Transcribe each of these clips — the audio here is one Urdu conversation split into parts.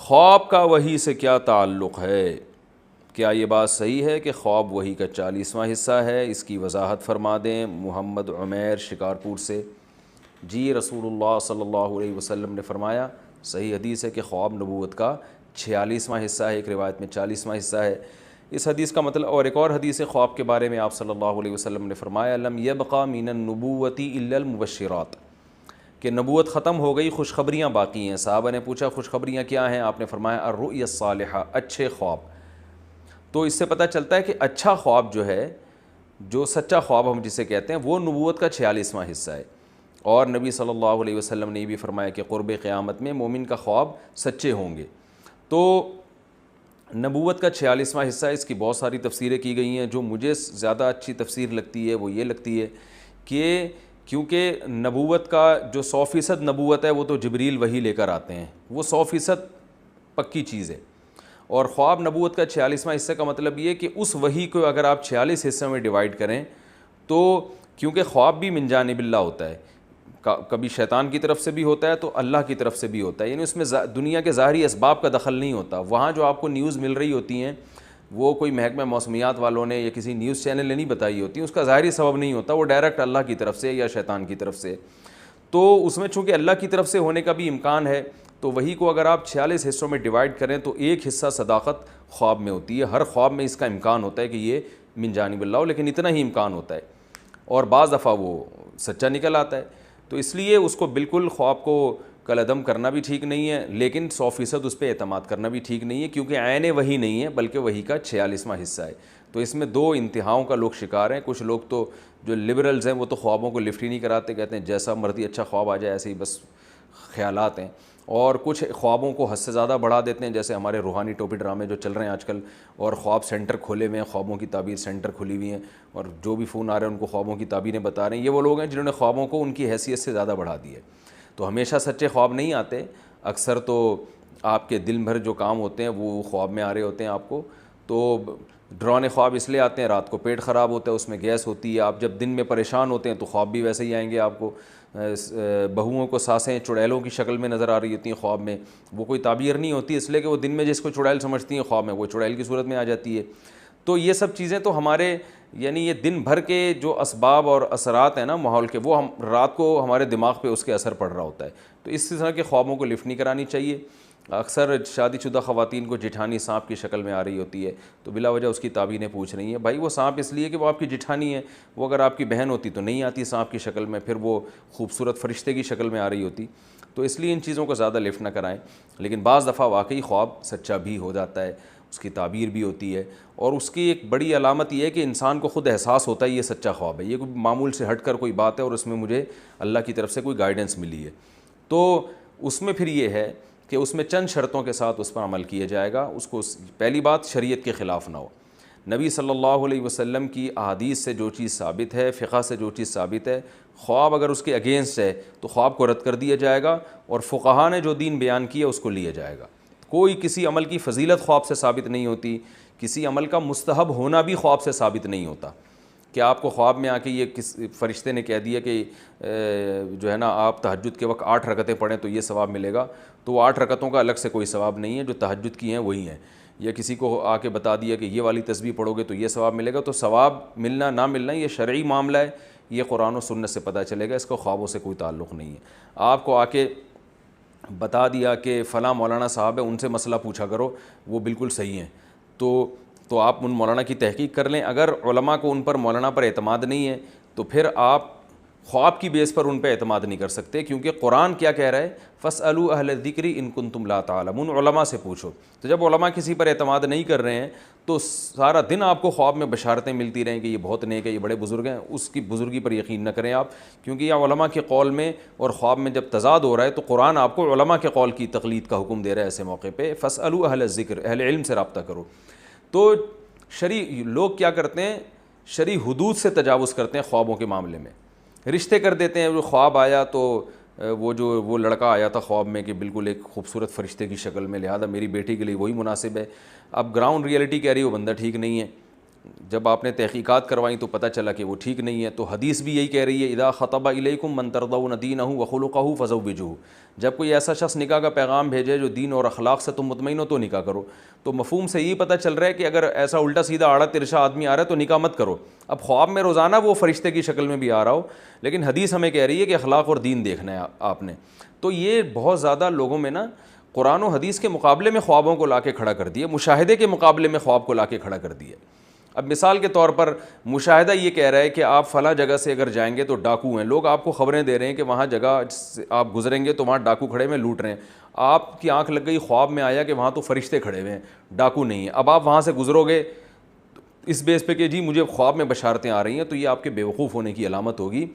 خواب کا وحی سے کیا تعلق ہے؟ کیا یہ بات صحیح ہے کہ خواب وحی کا 40واں حصہ ہے؟ اس کی وضاحت فرما دیں۔ محمد عمیر شکارپور سے۔ جی، رسول اللہ صلی اللہ علیہ وسلم نے فرمایا، صحیح حدیث ہے کہ خواب نبوت کا 46واں حصہ ہے، ایک روایت میں 40واں حصہ ہے۔ اس حدیث کا مطلب، اور ایک اور حدیث خواب کے بارے میں آپ صلی اللہ علیہ وسلم نے فرمایا، لم یبق من النبوۃ الا المبشرات، کہ نبوت ختم ہو گئی، خوشخبریاں باقی ہیں۔ صحابہ نے پوچھا خوشخبریاں کیا ہیں؟ آپ نے فرمایا الرؤیا الصالحہ، اچھے خواب۔ تو اس سے پتہ چلتا ہے کہ اچھا خواب جو ہے، جو سچا خواب ہم جسے کہتے ہیں، وہ نبوت کا 46واں حصہ ہے۔ اور نبی صلی اللہ علیہ وسلم نے یہ بھی فرمایا کہ قرب قیامت میں مومن کا خواب سچے ہوں گے۔ تو نبوت کا 46واں حصہ ہے، اس کی بہت ساری تفسیریں کی گئی ہیں۔ جو مجھے زیادہ اچھی تفسیر لگتی ہے وہ یہ لگتی ہے کہ کیونکہ نبوت کا جو 100% نبوت ہے وہ تو جبریل وحی لے کر آتے ہیں، وہ 100% پکی چیز ہے۔ اور خواب نبوت کا 46واں حصہ کا مطلب یہ کہ اس وحی کو اگر آپ 46 حصوں میں ڈیوائیڈ کریں تو، کیونکہ خواب بھی من جانب اللہ ہوتا ہے، کبھی شیطان کی طرف سے بھی ہوتا ہے تو اللہ کی طرف سے بھی ہوتا ہے، یعنی اس میں دنیا کے ظاہری اسباب کا دخل نہیں ہوتا۔ وہاں جو آپ کو نیوز مل رہی ہوتی ہیں وہ کوئی محکمہ موسمیات والوں نے یا کسی نیوز چینل نے نہیں بتائی ہوتی، اس کا ظاہری سبب نہیں ہوتا، وہ ڈائریکٹ اللہ کی طرف سے یا شیطان کی طرف سے۔ تو اس میں چونکہ اللہ کی طرف سے ہونے کا بھی امکان ہے، تو وہی کو اگر آپ 46 حصوں میں ڈیوائیڈ کریں تو ایک حصہ صداقت خواب میں ہوتی ہے۔ ہر خواب میں اس کا امکان ہوتا ہے کہ یہ من جانب اللہ ہو، لیکن اتنا ہی امکان ہوتا ہے، اور بعض دفعہ وہ سچا نکل آتا ہے۔ تو اس لیے اس کو بالکل خواب کو کالعدم کرنا بھی ٹھیک نہیں ہے، لیکن 100% اس پہ اعتماد کرنا بھی ٹھیک نہیں ہے، کیونکہ عین وہی نہیں ہے بلکہ وہی کا 46واں حصہ ہے۔ تو اس میں دو انتہاؤں کا لوگ شکار ہیں۔ کچھ لوگ تو جو لبرلز ہیں وہ تو خوابوں کو لفٹ ہی نہیں کراتے، کہتے ہیں جیسا مرضی اچھا خواب آ جائے، ایسے ہی بس خیالات ہیں۔ اور کچھ خوابوں کو حد سے زیادہ بڑھا دیتے ہیں، جیسے ہمارے روحانی ٹوپی ڈرامے جو چل رہے ہیں آج کل، اور خواب سینٹر کھولے ہوئے ہیں، خوابوں کی تعبیر سینٹر کھلی ہوئی ہیں، اور جو بھی فون آ رہے ہیں ان کو خوابوں کی تعبیریں بتا رہے ہیں۔ یہ وہ لوگ ہیں جنہوں نے خوابوں کو ان کی حیثیت سے زیادہ بڑھا دی ہے۔ تو ہمیشہ سچے خواب نہیں آتے، اکثر تو آپ کے دن بھر جو کام ہوتے ہیں وہ خواب میں آ رہے ہوتے ہیں آپ کو۔ تو ڈرانے خواب اس لیے آتے ہیں، رات کو پیٹ خراب ہوتا ہے، اس میں گیس ہوتی ہے، آپ جب دن میں پریشان ہوتے ہیں تو خواب بھی ویسے ہی آئیں گے آپ کو۔ بہوؤں کو سانسیں چڑیلوں کی شکل میں نظر آ رہی ہوتی ہیں خواب میں، وہ کوئی تعبیر نہیں ہوتی، اس لیے کہ وہ دن میں جس کو چڑیل سمجھتی ہیں خواب میں وہ چڑیل کی صورت میں آ جاتی ہے۔ تو یہ سب چیزیں تو ہمارے، یعنی یہ دن بھر کے جو اسباب اور اثرات ہیں نا ماحول کے، وہ ہم رات کو ہمارے دماغ پہ اس کے اثر پڑ رہا ہوتا ہے۔ تو اس طرح کے خوابوں کو لفٹ نہیں کرانی چاہیے۔ اکثر شادی شدہ خواتین کو جٹھانی سانپ کی شکل میں آ رہی ہوتی ہے، تو بلا وجہ اس کی تعبیریں پوچھ رہی ہیں۔ بھائی وہ سانپ اس لیے کہ وہ آپ کی جٹھانی ہے، وہ اگر آپ کی بہن ہوتی تو نہیں آتی سانپ کی شکل میں، پھر وہ خوبصورت فرشتے کی شکل میں آ رہی ہوتی۔ تو اس لیے ان چیزوں کو زیادہ لفٹ نہ کرائیں۔ لیکن بعض دفعہ واقعی خواب سچا بھی ہو جاتا ہے، اس کی تعبیر بھی ہوتی ہے، اور اس کی ایک بڑی علامت یہ ہے کہ انسان کو خود احساس ہوتا ہے یہ سچا خواب ہے، یہ کوئی معمول سے ہٹ کر کوئی بات ہے اور اس میں مجھے اللہ کی طرف سے کوئی گائیڈنس ملی ہے۔ تو اس میں پھر یہ ہے کہ اس میں چند شرطوں کے ساتھ اس پر عمل کیا جائے گا۔ اس کو پہلی بات شریعت کے خلاف نہ ہو، نبی صلی اللہ علیہ وسلم کی احادیث سے جو چیز ثابت ہے، فقہ سے جو چیز ثابت ہے، خواب اگر اس کے اگینسٹ ہے تو خواب کو رد کر دیا جائے گا، اور فقہا نے جو دین بیان کیا اس کو لیا جائے گا۔ کوئی کسی عمل کی فضیلت خواب سے ثابت نہیں ہوتی، کسی عمل کا مستحب ہونا بھی خواب سے ثابت نہیں ہوتا، کہ آپ کو خواب میں آ کے یہ کس فرشتے نے کہہ دیا کہ جو ہے نا آپ تہجد کے وقت 8 رکعتیں پڑھیں تو یہ ثواب ملے گا، تو وہ 8 رکعتوں کا الگ سے کوئی ثواب نہیں ہے، جو تہجد کی ہیں وہی ہیں۔ یا کسی کو آ کے بتا دیا کہ یہ والی تسبیح پڑھو گے تو یہ ثواب ملے گا، تو ثواب ملنا نہ ملنا یہ شرعی معاملہ ہے، یہ قرآن و سنت سے پتہ چلے گا، اس کو خوابوں سے کوئی تعلق نہیں ہے۔ آپ کو آ کے بتا دیا کہ فلاں مولانا صاحب ہے ان سے مسئلہ پوچھا کرو، وہ بالکل صحیح ہیں، تو آپ ان مولانا کی تحقیق کر لیں۔ اگر علماء کو ان پر مولانا پر اعتماد نہیں ہے تو پھر آپ خواب کی بیس پر ان پہ اعتماد نہیں کر سکتے، کیونکہ قرآن کیا کہہ رہا ہے، فاسألوا اہل الذکر ان کنتم لا تعلمون، علماء سے پوچھو۔ تو جب علماء کسی پر اعتماد نہیں کر رہے ہیں تو سارا دن آپ کو خواب میں بشارتیں ملتی رہیں کہ یہ بہت نیک ہے، یہ بڑے بزرگ ہیں، اس کی بزرگی پر یقین نہ کریں آپ، کیونکہ یہ علماء کے قول میں اور خواب میں جب تضاد ہو رہا ہے تو قرآن آپ کو علماء کے قول کی تقلید کا حکم دے رہا ہے۔ ایسے موقع پہ فاسألوا اہل الذکر، اہل علم سے رابطہ کرو۔ تو شرعی لوگ کیا کرتے ہیں، شرعی حدود سے تجاوز کرتے ہیں خوابوں کے معاملے میں، رشتے کر دیتے ہیں۔ وہ خواب آیا تو وہ لڑکا آیا تھا خواب میں کہ بالکل ایک خوبصورت فرشتے کی شکل میں، لہذا میری بیٹی کے لیے وہی مناسب ہے۔ اب گراؤنڈ ریئلٹی کہہ رہی ہے وہ بندہ ٹھیک نہیں ہے، جب آپ نے تحقیقات کروائیں تو پتہ چلا کہ وہ ٹھیک نہیں ہے. تو حدیث بھی یہی کہہ رہی ہے اذا خطب الیکم من ترضون دینہ وخلقہ فزوجوہ. جب کوئی ایسا شخص نکاح کا پیغام بھیجے جو دین اور اخلاق سے تم مطمئن ہو تو نکاح کرو. تو مفہوم سے یہی پتہ چل رہا ہے کہ اگر ایسا الٹا سیدھا آڑا ترشا آدمی آ رہا ہے تو نکاح مت کرو. اب خواب میں روزانہ وہ فرشتے کی شکل میں بھی آ رہا ہو, لیکن حدیث ہمیں کہہ رہی ہے کہ اخلاق اور دین دیکھنا ہے آپ نے. تو یہ بہت زیادہ لوگوں میں نا قرآن و حدیث کے مقابلے میں خوابوں کو لا کے کھڑا کر دیا, مشاہدے کے مقابلے میں خواب کو لا کے کھڑا کر دیا. اب مثال کے طور پر مشاہدہ یہ کہہ رہا ہے کہ آپ فلاں جگہ سے اگر جائیں گے تو ڈاکو ہیں, لوگ آپ کو خبریں دے رہے ہیں کہ وہاں جگہ سے آپ گزریں گے تو وہاں ڈاکو کھڑے ہوئے لوٹ رہے ہیں. آپ کی آنکھ لگ گئی, خواب میں آیا کہ وہاں تو فرشتے کھڑے ہوئے ہیں, ڈاکو نہیں ہیں. اب آپ وہاں سے گزرو گے اس بیس پہ کہ جی مجھے خواب میں بشارتیں آ رہی ہیں, تو یہ آپ کے بیوقوف ہونے کی علامت ہوگی.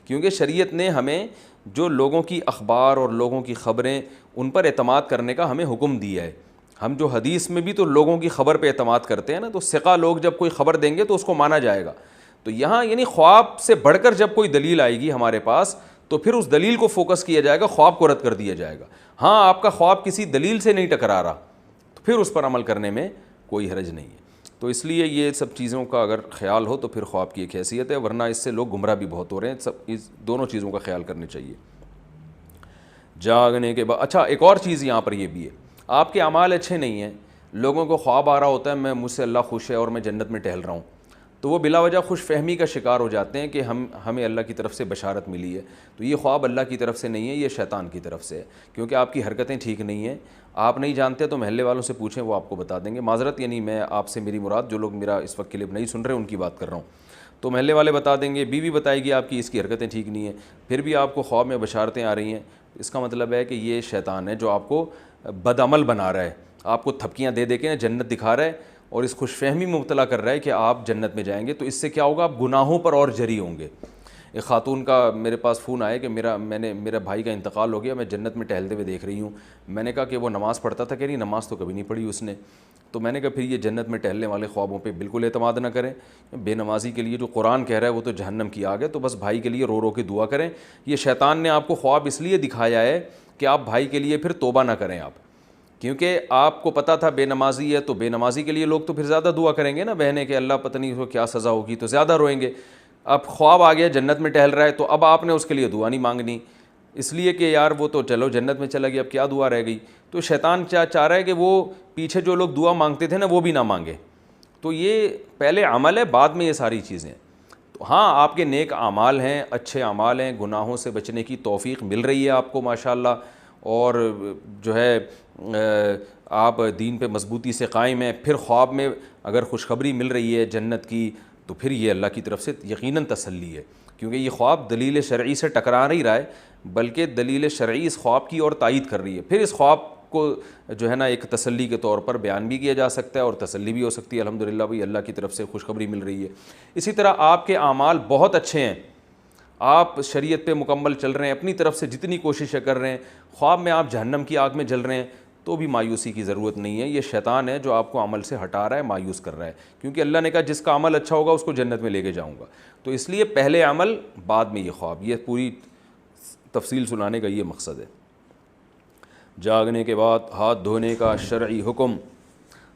کیونکہ شریعت نے ہمیں جو لوگوں کی اخبار اور لوگوں کی خبریں ان پر اعتماد کرنے کا ہمیں حکم دیا ہے. ہم جو حدیث میں بھی تو لوگوں کی خبر پہ اعتماد کرتے ہیں نا, تو ثقہ لوگ جب کوئی خبر دیں گے تو اس کو مانا جائے گا. تو یہاں یعنی خواب سے بڑھ کر جب کوئی دلیل آئے گی ہمارے پاس تو پھر اس دلیل کو فوکس کیا جائے گا, خواب کو رد کر دیا جائے گا. ہاں آپ کا خواب کسی دلیل سے نہیں ٹکرا رہا تو پھر اس پر عمل کرنے میں کوئی حرج نہیں ہے. تو اس لیے یہ سب چیزوں کا اگر خیال ہو تو پھر خواب کی ایک حیثیت ہے, ورنہ اس سے لوگ گمراہ بھی بہت ہو رہے ہیں. سب اس دونوں چیزوں کا خیال کرنے چاہیے. جاگنے کے بعد اچھا ایک اور چیز یہاں پر یہ بھی ہے, آپ کے اعمال اچھے نہیں ہیں, لوگوں کو خواب آ رہا ہوتا ہے مجھ سے اللہ خوش ہے اور میں جنت میں ٹہل رہا ہوں, تو وہ بلا وجہ خوش فہمی کا شکار ہو جاتے ہیں کہ ہمیں اللہ کی طرف سے بشارت ملی ہے. تو یہ خواب اللہ کی طرف سے نہیں ہے, یہ شیطان کی طرف سے ہے, کیونکہ آپ کی حرکتیں ٹھیک نہیں ہیں. آپ نہیں جانتے تو محلے والوں سے پوچھیں, وہ آپ کو بتا دیں گے. معذرت یعنی میں آپ سے میری مراد جو لوگ میرا اس وقت کلپ نہیں سن رہے ان کی بات کر رہا ہوں. تو محلے والے بتا دیں گے, بیوی بتائے گی آپ کی اس کی حرکتیں ٹھیک نہیں ہیں, پھر بھی آپ کو خواب میں بشارتیں آ رہی ہیں. اس کا مطلب ہے کہ یہ شیطان ہے جو آپ کو بدعمل بنا رہا ہے, آپ کو تھپکیاں دے دے کے جنت دکھا رہا ہے اور اس خوش فہمی میں مبتلا کر رہا ہے کہ آپ جنت میں جائیں گے. تو اس سے کیا ہوگا, آپ گناہوں پر اور جری ہوں گے. ایک خاتون کا میرے پاس فون آیا کہ میرا بھائی کا انتقال ہو گیا, میں جنت میں ٹہلتے ہوئے دیکھ رہی ہوں. میں نے کہا کہ وہ نماز پڑھتا تھا, کہ نہیں نماز تو کبھی نہیں پڑھی اس نے. تو میں نے کہا پھر یہ جنت میں ٹہلنے والے خوابوں پہ بالکل اعتماد نہ کریں. بے نمازی کے لیے جو قرآن کہہ رہا ہے وہ تو جہنم کی آگ ہے, تو بس بھائی کے لیے رو رو کے دعا کریں. یہ شیطان نے آپ کو خواب اس لیے دکھایا ہے کہ آپ بھائی کے لیے پھر توبہ نہ کریں آپ, کیونکہ آپ کو پتہ تھا بے نمازی ہے, تو بے نمازی کے لیے لوگ تو پھر زیادہ دعا کریں گے نا بہنیں کہ اللہ پتہ نہیں اس کو کیا سزا ہوگی, تو زیادہ روئیں گے. اب خواب آ گیا جنت میں ٹہل رہا ہے, تو اب آپ نے اس کے لیے دعا نہیں مانگنی, اس لیے کہ یار وہ تو چلو جنت میں چلا گیا, اب کیا دعا رہ گئی. تو شیطان چاہ رہا ہے کہ وہ پیچھے جو لوگ دعا مانگتے تھے نا وہ بھی نہ مانگے. تو یہ پہلے عمل ہے, بعد میں یہ ساری چیزیں. تو ہاں آپ کے نیک اعمال ہیں, اچھے اعمال ہیں, گناہوں سے بچنے کی توفیق مل رہی ہے آپ کو ماشاءاللہ, اور جو ہے آپ دین پہ مضبوطی سے قائم ہیں. پھر خواب میں اگر خوشخبری مل رہی ہے جنت کی تو پھر یہ اللہ کی طرف سے یقیناً تسلی ہے, کیونکہ یہ خواب دلیل شرعی سے ٹکرا نہیں رہا ہے بلکہ دلیل شرعی اس خواب کی اور تائید کر رہی ہے. پھر اس خواب کو جو ہے نا ایک تسلی کے طور پر بیان بھی کیا جا سکتا ہے اور تسلی بھی ہو سکتی ہے, الحمدللہ بھئی اللہ کی طرف سے خوشخبری مل رہی ہے. اسی طرح آپ کے اعمال بہت اچھے ہیں, آپ شریعت پہ مکمل چل رہے ہیں, اپنی طرف سے جتنی کوششیں کر رہے ہیں, خواب میں آپ جہنم کی آگ میں جل رہے ہیں, تو بھی مایوسی کی ضرورت نہیں ہے. یہ شیطان ہے جو آپ کو عمل سے ہٹا رہا ہے, مایوس کر رہا ہے, کیونکہ اللہ نے کہا جس کا عمل اچھا ہوگا اس کو جنت میں لے کے جاؤں گا. تو اس لیے پہلے عمل بعد میں یہ خواب, یہ پوری تفصیل سنانے کا یہ مقصد ہے. جاگنے کے بعد ہاتھ دھونے کا شرعی حکم.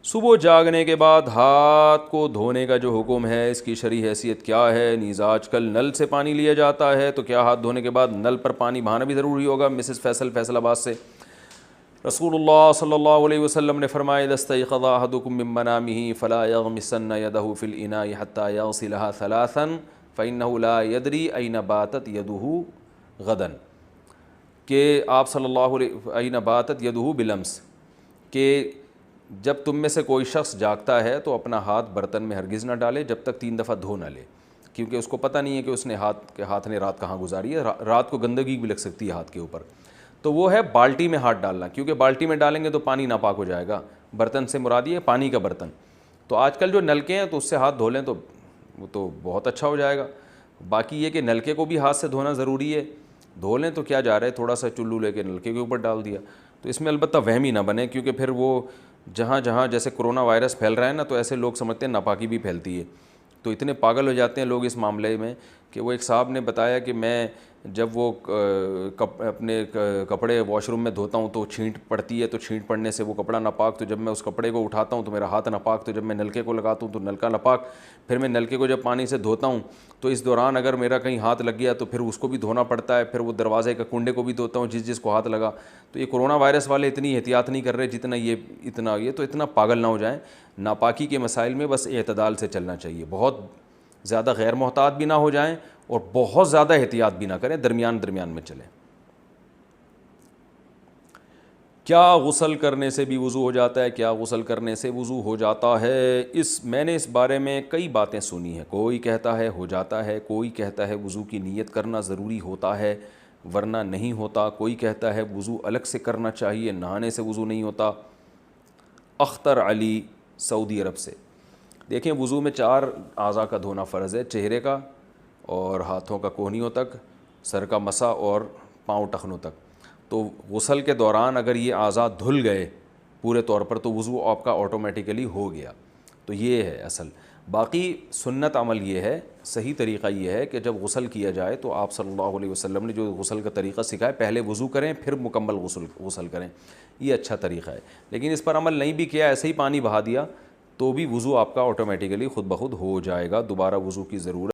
صبح جاگنے کے بعد ہاتھ کو دھونے کا جو حکم ہے اس کی شرعی حیثیت کیا ہے؟ نیز آج کل نل سے پانی لیا جاتا ہے, تو کیا ہاتھ دھونے کے بعد نل پر پانی بہانا بھی ضروری ہوگا؟ مسز فیصل آباد سے. رسول اللہ صلی اللہ علیہ وسلم نے فرمایا اذا استيقظ احدكم من منامه فلا يغمسن يده في الاناء حتى يغسلها ثلاثا فانه لا يدري اين باتت يده غدا. کہ آپ صلی اللہ علیہ اين باتت يده بلمس, کہ جب تم میں سے کوئی شخص جاگتا ہے تو اپنا ہاتھ برتن میں ہرگز نہ ڈالے جب تک 3 دفعہ دھو نہ لے, کیونکہ اس کو پتہ نہیں ہے کہ اس نے ہاتھ نے رات کہاں گزاری ہے, رات کو گندگی بھی لگ سکتی ہے ہاتھ کے اوپر. تو وہ ہے بالٹی میں ہاتھ ڈالنا, کیونکہ بالٹی میں ڈالیں گے تو پانی ناپاک ہو جائے گا. برتن سے مراد یہ پانی کا برتن. تو آج کل جو نلکے ہیں تو اس سے ہاتھ دھو لیں تو وہ تو بہت اچھا ہو جائے گا. باقی یہ کہ نلکے کو بھی ہاتھ سے دھونا ضروری ہے, دھو لیں تو کیا جا رہا ہے, تھوڑا سا چلو لے کے نلکے کے اوپر ڈال دیا. تو اس میں البتہ وہم ہی نہ بنے, کیونکہ پھر وہ جہاں جہاں جیسے کرونا وائرس پھیل رہا ہے نا, تو ایسے لوگ سمجھتے ہیں ناپاکی بھی پھیلتی ہے. تو اتنے پاگل ہو جاتے ہیں لوگ اس معاملے میں کہ وہ ایک صاحب نے بتایا کہ میں جب وہ اپنے کپڑے واش روم میں دھوتا ہوں تو چھینٹ پڑتی ہے، تو چھینٹ پڑنے سے وہ کپڑا ناپاک، تو جب میں اس کپڑے کو اٹھاتا ہوں تو میرا ہاتھ ناپاک، تو جب میں نلکے کو لگاتا ہوں تو نلکا ناپاک، پھر میں نلکے کو جب پانی سے دھوتا ہوں تو اس دوران اگر میرا کہیں ہاتھ لگ گیا تو پھر اس کو بھی دھونا پڑتا ہے، پھر وہ دروازے کا کنڈے کو بھی دھوتا ہوں جس کو ہاتھ لگا۔ تو یہ کرونا وائرس والے اتنی احتیاط نہیں کر رہے جتنا یہ تو اتنا پاگل نہ ہو جائیں۔ ناپاکی کے مسائل میں بس اعتدال سے چلنا چاہیے، بہت زیادہ غیر محتاط بھی نہ ہو جائیں اور بہت زیادہ احتیاط بھی نہ کریں، درمیان میں چلیں۔ کیا غسل کرنے سے بھی وضو ہو جاتا ہے؟ کیا غسل کرنے سے وضو ہو جاتا ہے؟ میں نے اس بارے میں کئی باتیں سنی ہیں، کوئی کہتا ہے ہو جاتا ہے، کوئی کہتا ہے وضو کی نیت کرنا ضروری ہوتا ہے ورنہ نہیں ہوتا، کوئی کہتا ہے وضو الگ سے کرنا چاہیے، نہانے سے وضو نہیں ہوتا۔ اختر علی سعودی عرب سے۔ دیکھیں، وضو میں 4 اعضاء کا دھونا فرض ہے، چہرے کا اور ہاتھوں کا کوہنیوں تک، سر کا مسا اور پاؤں ٹخنوں تک۔ تو غسل کے دوران اگر یہ اعضاء دھل گئے پورے طور پر تو وضو آپ کا آٹومیٹیکلی ہو گیا۔ تو یہ ہے اصل۔ باقی سنت عمل یہ ہے، صحیح طریقہ یہ ہے کہ جب غسل کیا جائے تو آپ صلی اللہ علیہ وسلم نے جو غسل کا طریقہ سکھایا، پہلے وضو کریں پھر مکمل غسل کریں، یہ اچھا طریقہ ہے۔ لیکن اس پر عمل نہیں بھی کیا، ایسے ہی پانی بہا دیا تو بھی وضو آپ کا آٹومیٹیکلی خود بخود ہو جائے گا، دوبارہ وضو کی ضرورت